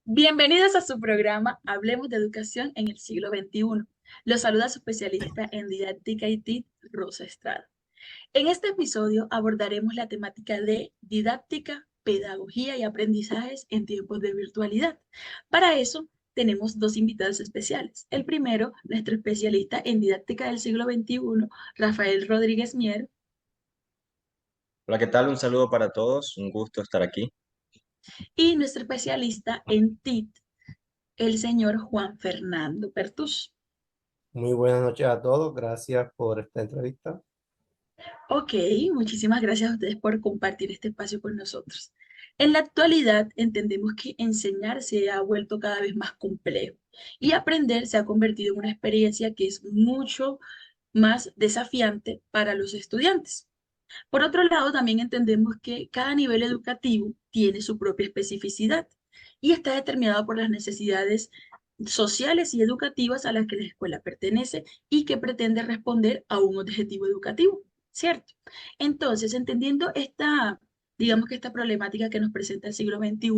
Bienvenidos a su programa Hablemos de Educación en el siglo XXI. Los saluda su especialista en didáctica IT, Rosa Estrada. En este episodio abordaremos la temática de didáctica, pedagogía y aprendizajes en tiempos de virtualidad. Para eso tenemos dos invitados especiales. El primero, nuestro especialista en didáctica del siglo XXI, Rafael Rodríguez Mier, Hola, ¿qué tal? Un saludo para todos, un gusto estar aquí. y nuestro especialista en TIT, el señor Juan Fernando Pertus. Muy buenas noches a todos, gracias por esta entrevista. Ok, muchísimas gracias a ustedes por compartir este espacio con nosotros. En la actualidad entendemos que enseñar se ha vuelto cada vez más complejo y aprender se ha convertido en una experiencia que es mucho más desafiante para los estudiantes. Por otro lado, también entendemos que cada nivel educativo tiene su propia especificidad y está determinado por las necesidades sociales y educativas a las que la escuela pertenece y que pretende responder a un objetivo educativo, ¿cierto? Entonces, entendiendo esta, digamos que esta problemática que nos presenta el siglo XXI,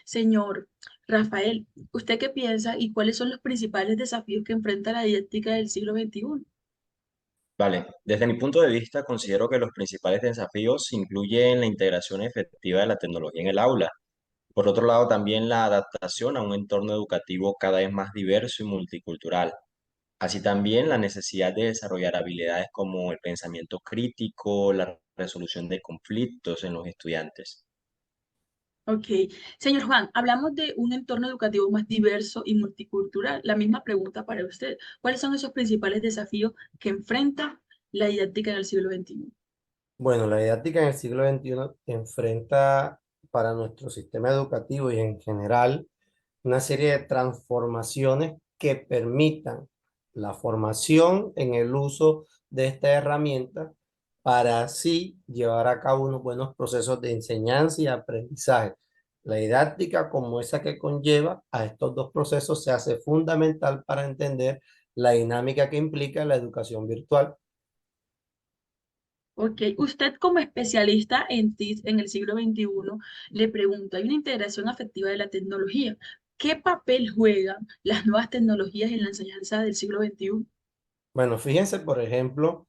señor Rafael, ¿usted qué piensa y cuáles son los principales desafíos que enfrenta la didáctica del siglo XXI? Vale, desde mi punto de vista considero que los principales desafíos incluyen la integración efectiva de la tecnología en el aula. Por otro lado, también la adaptación a un entorno educativo cada vez más diverso y multicultural. Así también la necesidad de desarrollar habilidades como el pensamiento crítico, la resolución de conflictos en los estudiantes. Ok. Señor Juan, hablamos de un entorno educativo más diverso y multicultural. La misma pregunta para usted. ¿Cuáles son esos principales desafíos que enfrenta la didáctica en el siglo XXI? Bueno, la didáctica en el siglo XXI enfrenta para nuestro sistema educativo y en general una serie de transformaciones que permitan la formación en el uso de esta herramienta para así llevar a cabo unos buenos procesos de enseñanza y aprendizaje. La didáctica como esa que conlleva a estos dos procesos se hace fundamental para entender la dinámica que implica la educación virtual. Ok. Usted como especialista en TIC en el siglo XXI, le pregunto, hay una integración afectiva de la tecnología. ¿Qué papel juegan las nuevas tecnologías en la enseñanza del siglo XXI? Bueno, fíjense, por ejemplo,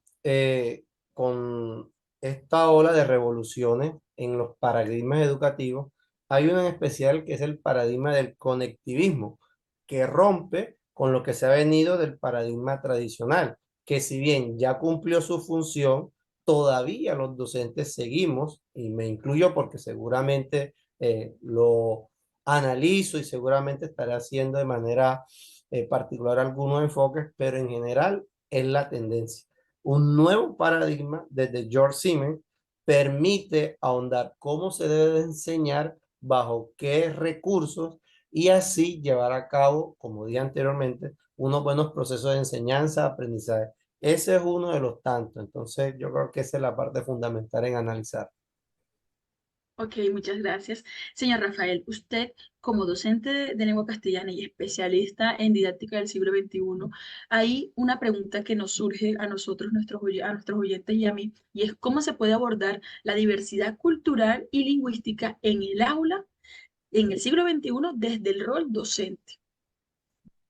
con esta ola de revoluciones en los paradigmas educativos, hay uno en especial que es el paradigma del conectivismo, que rompe con lo que se ha venido del paradigma tradicional, que si bien ya cumplió su función, todavía los docentes seguimos, y me incluyo porque seguramente lo analizo y seguramente estaré haciendo de manera particular algunos enfoques, pero en general es la tendencia. Un nuevo paradigma desde George Siemens permite ahondar cómo se debe de enseñar, bajo qué recursos y así llevar a cabo, como dije anteriormente, unos buenos procesos de enseñanza, aprendizaje. Ese es uno de los tantos. Entonces, yo creo que esa es la parte fundamental en analizar. Ok, muchas gracias. Señor Rafael, usted como docente de lengua castellana y especialista en didáctica del siglo XXI, hay una pregunta que nos surge a nosotros, a nuestros oyentes y a mí, y es cómo se puede abordar la diversidad cultural y lingüística en el aula en el siglo XXI desde el rol docente.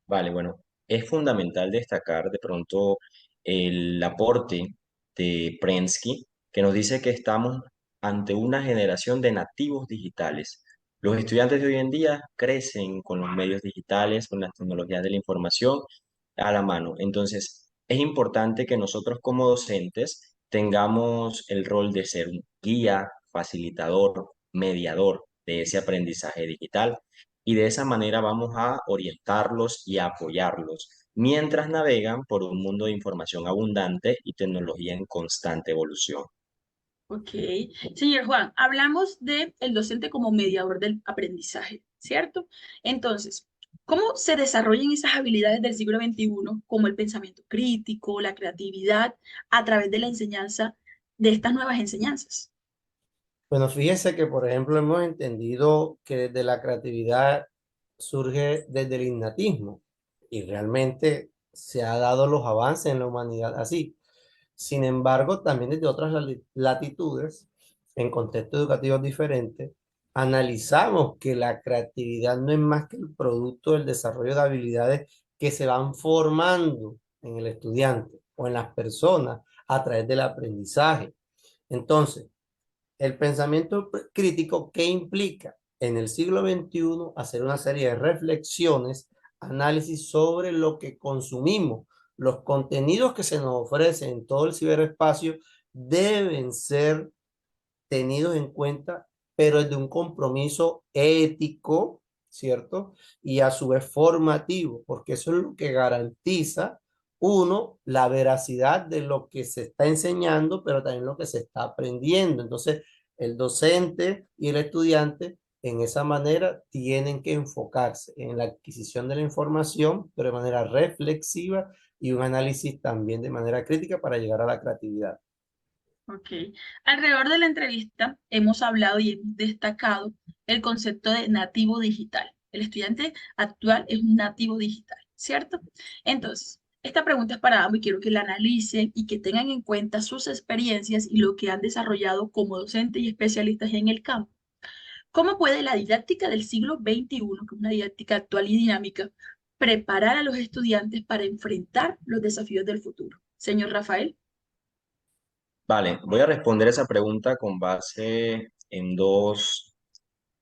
Vale, bueno, es fundamental destacar de pronto el aporte de Prensky, que nos dice que estamos ante una generación de nativos digitales. Los estudiantes de hoy en día crecen con los medios digitales, con las tecnologías de la información a la mano. Entonces, es importante que nosotros como docentes tengamos el rol de ser un guía, facilitador, mediador de ese aprendizaje digital y de esa manera vamos a orientarlos y a apoyarlos mientras navegan por un mundo de información abundante y tecnología en constante evolución. Ok. Señor Juan, hablamos de el docente como mediador del aprendizaje, ¿cierto? Entonces, ¿cómo se desarrollan esas habilidades del siglo XXI, como el pensamiento crítico, la creatividad, a través de la enseñanza, de estas nuevas enseñanzas? Bueno, fíjese que, por ejemplo, hemos entendido que desde la creatividad surge desde el innatismo y realmente se ha dado los avances en la humanidad así. Sin embargo, también desde otras latitudes, en contextos educativos diferentes, analizamos que la creatividad no es más que el producto del desarrollo de habilidades que se van formando en el estudiante o en las personas a través del aprendizaje. Entonces, el pensamiento crítico, ¿qué implica? En el siglo XXI, hacer una serie de reflexiones, análisis sobre lo que consumimos. Los contenidos que se nos ofrecen en todo el ciberespacio deben ser tenidos en cuenta, pero de un compromiso ético, ¿cierto? Y a su vez formativo, porque eso es lo que garantiza, uno, la veracidad de lo que se está enseñando, pero también lo que se está aprendiendo. Entonces, el docente y el estudiante en esa manera tienen que enfocarse en la adquisición de la información, pero de manera reflexiva y un análisis también de manera crítica para llegar a la creatividad. Ok. Alrededor de la entrevista hemos hablado y hemos destacado el concepto de nativo digital. El estudiante actual es un nativo digital, ¿cierto? Entonces, esta pregunta es para ambos y quiero que la analicen y que tengan en cuenta sus experiencias y lo que han desarrollado como docentes y especialistas en el campo. ¿Cómo puede la didáctica del siglo XXI, que es una didáctica actual y dinámica, preparar a los estudiantes para enfrentar los desafíos del futuro? Señor Rafael. Vale, voy a responder esa pregunta con base en dos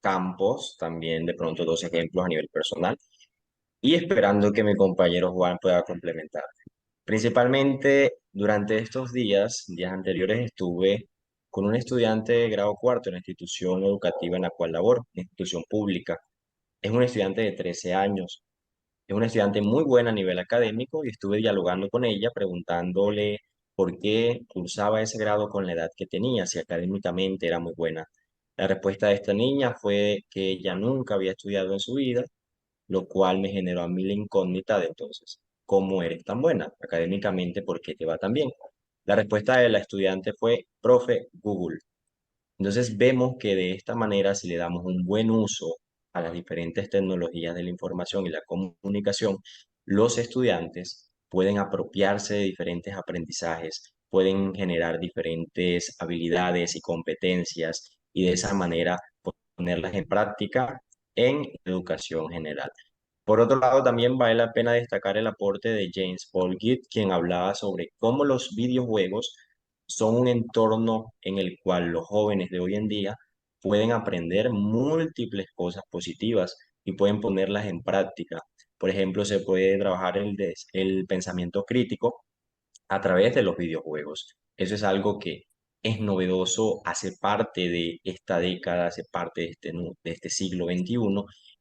campos, también de pronto dos ejemplos a nivel personal, y esperando que mi compañero Juan pueda complementar. Principalmente durante estos días anteriores, estuve con un estudiante de grado cuarto en la institución educativa en la cual laboro, una institución pública. Es un estudiante de 13 años. Es una estudiante muy buena a nivel académico y estuve dialogando con ella, preguntándole por qué cursaba ese grado con la edad que tenía, si académicamente era muy buena. La respuesta de esta niña fue que ella nunca había estudiado en su vida, lo cual me generó a mí la incógnita de entonces, ¿cómo eres tan buena académicamente? ¿Por qué te va tan bien? La respuesta de la estudiante fue, profe, Google. Entonces vemos que de esta manera, si le damos un buen uso a las diferentes tecnologías de la información y la comunicación, los estudiantes pueden apropiarse de diferentes aprendizajes, pueden generar diferentes habilidades y competencias y de esa manera ponerlas en práctica en educación general. Por otro lado, también vale la pena destacar el aporte de James Paul Gitt, quien hablaba sobre cómo los videojuegos son un entorno en el cual los jóvenes de hoy en día pueden aprender múltiples cosas positivas y pueden ponerlas en práctica. Por ejemplo, se puede trabajar el pensamiento crítico a través de los videojuegos. Eso es algo que es novedoso, hace parte de esta década, hace parte de este siglo XXI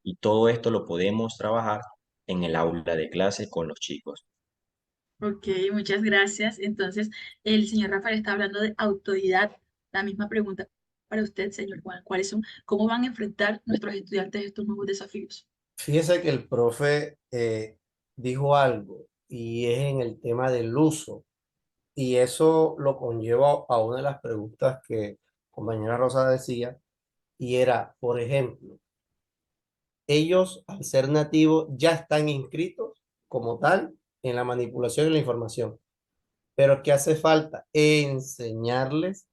y todo esto lo podemos trabajar en el aula de clase con los chicos. Ok, muchas gracias. Entonces, el señor Rafael está hablando de autoridad. La misma pregunta para usted, señor Juan. ¿Cuáles son, cómo van a enfrentar nuestros estudiantes estos nuevos desafíos? Fíjese que el profe dijo algo y es en el tema del uso y eso lo conlleva a una de las preguntas que compañera Rosa decía y era, por ejemplo, ellos al ser nativos ya están inscritos como tal en la manipulación de la información, pero ¿qué hace falta? Enseñarles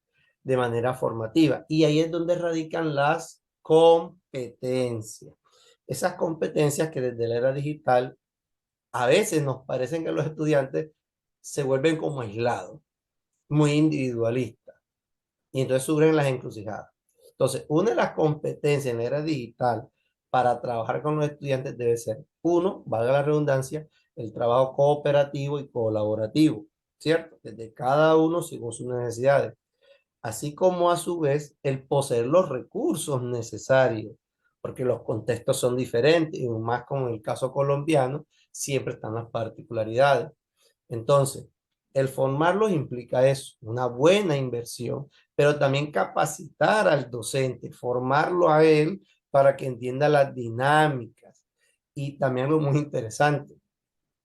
de manera formativa y ahí es donde radican las competencias. Esas competencias que desde la era digital a veces nos parecen que los estudiantes se vuelven como aislados, muy individualistas, y entonces surgen las encrucijadas. Entonces, una de las competencias en la era digital para trabajar con los estudiantes debe ser, uno, valga la redundancia, el trabajo cooperativo y colaborativo, ¿cierto? Desde cada uno según sus necesidades, así como a su vez el poseer los recursos necesarios, porque los contextos son diferentes y más como en el caso colombiano, siempre están las particularidades. Entonces, el formarlos implica eso, una buena inversión, pero también capacitar al docente, formarlo a él para que entienda las dinámicas. Y también algo muy interesante,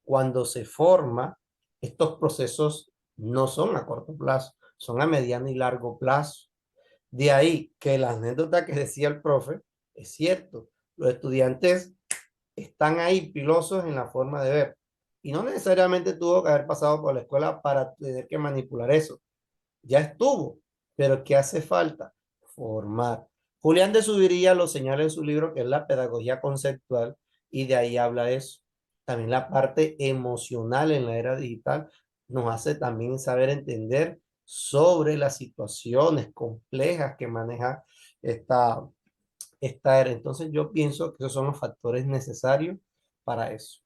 cuando se forma, estos procesos no son a corto plazo, son a mediano y largo plazo. De ahí que la anécdota que decía el profe es cierto. Los estudiantes están ahí pilosos en la forma de ver. Y no necesariamente tuvo que haber pasado por la escuela para tener que manipular eso. Ya estuvo. Pero ¿qué hace falta? Formar. Julián de Zuviría lo señala en su libro, que es la pedagogía conceptual, y de ahí habla eso. También la parte emocional en la era digital nos hace también saber entender sobre las situaciones complejas que maneja esta, esta era. Entonces yo pienso que esos son los factores necesarios para eso.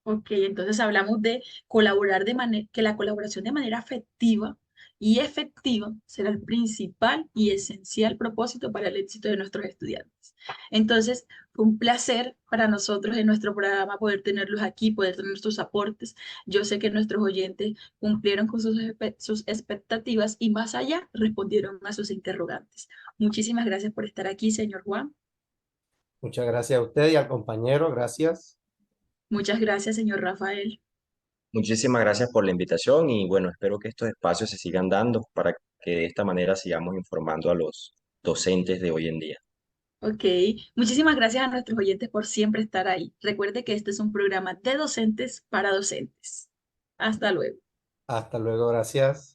Ok, entonces hablamos de colaborar de manera, que la colaboración de manera afectiva y efectiva será el principal y esencial propósito para el éxito de nuestros estudiantes. Entonces, fue un placer para nosotros en nuestro programa poder tenerlos aquí, poder tener sus aportes. Yo sé que nuestros oyentes cumplieron con sus expectativas y más allá respondieron a sus interrogantes. Muchísimas gracias por estar aquí, señor Juan. Muchas gracias a usted y al compañero. Gracias. Muchas gracias, señor Rafael. Muchísimas gracias por la invitación y bueno, espero que estos espacios se sigan dando para que de esta manera sigamos informando a los docentes de hoy en día. Ok, muchísimas gracias a nuestros oyentes por siempre estar ahí. Recuerde que este es un programa de docentes para docentes. Hasta luego. Hasta luego. Gracias.